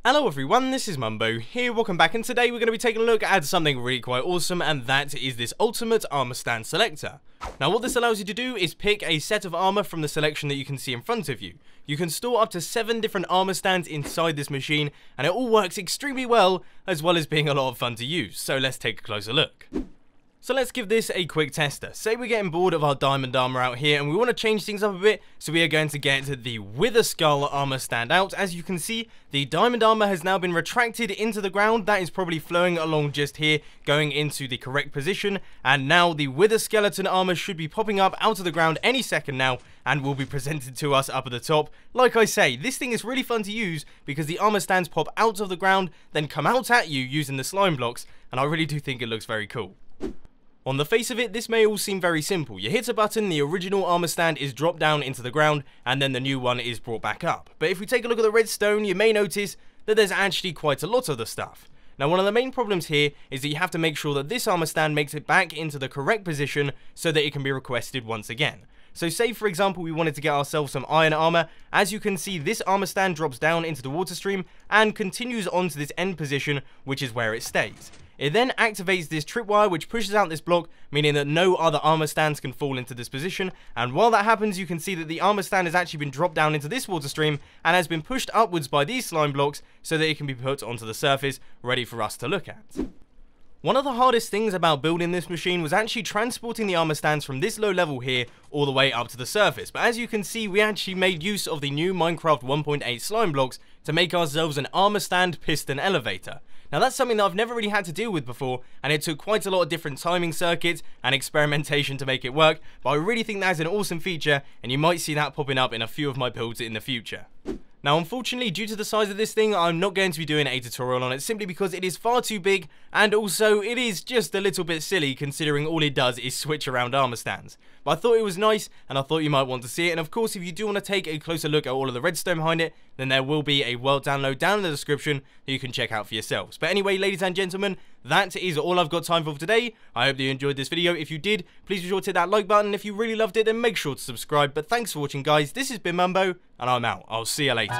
Hello everyone, this is Mumbo here, welcome back, and today we're going to be taking a look at something really quite awesome, and that is this ultimate armor stand selector. Now what this allows you to do is pick a set of armor from the selection that you can see in front of you. You can store up to 7 different armor stands inside this machine, and it all works extremely well as being a lot of fun to use, so let's take a closer look. So let's give this a quick tester. Say we're getting bored of our diamond armor out here and we want to change things up a bit, so we are going to get the Wither Skull armor stand out. As you can see, the diamond armor has now been retracted into the ground. That is probably flowing along just here, going into the correct position, and now the Wither Skeleton armor should be popping up out of the ground any second now and will be presented to us up at the top. Like I say, this thing is really fun to use because the armor stands pop out of the ground, then come out at you using the slime blocks, and I really do think it looks very cool. On the face of it, this may all seem very simple. You hit a button, the original armor stand is dropped down into the ground, and then the new one is brought back up. But if we take a look at the redstone, you may notice that there's actually quite a lot of the stuff. Now one of the main problems here is that you have to make sure that this armor stand makes it back into the correct position so that it can be requested once again. So say for example we wanted to get ourselves some iron armor. As you can see, this armor stand drops down into the water stream and continues on to this end position, which is where it stays. It then activates this tripwire which pushes out this block, meaning that no other armor stands can fall into this position, and while that happens you can see that the armor stand has actually been dropped down into this water stream and has been pushed upwards by these slime blocks so that it can be put onto the surface, ready for us to look at. One of the hardest things about building this machine was actually transporting the armor stands from this low level here all the way up to the surface, but as you can see we actually made use of the new Minecraft 1.8 slime blocks to make ourselves an armor stand piston elevator. Now that's something that I've never really had to deal with before, and it took quite a lot of different timing circuits and experimentation to make it work, but I really think that's an awesome feature, and you might see that popping up in a few of my builds in the future. Now unfortunately, due to the size of this thing, I'm not going to be doing a tutorial on it simply because it is far too big, and also it is just a little bit silly considering all it does is switch around armor stands. But I thought it was nice, and I thought you might want to see it, and of course if you do want to take a closer look at all of the redstone behind it, then there will be a world download down in the description that you can check out for yourselves. But anyway, ladies and gentlemen, that is all I've got time for today. I hope that you enjoyed this video. If you did, please be sure to hit that like button. If you really loved it, then make sure to subscribe. But thanks for watching guys, this has been Mumbo, and I'm out. I'll see you later.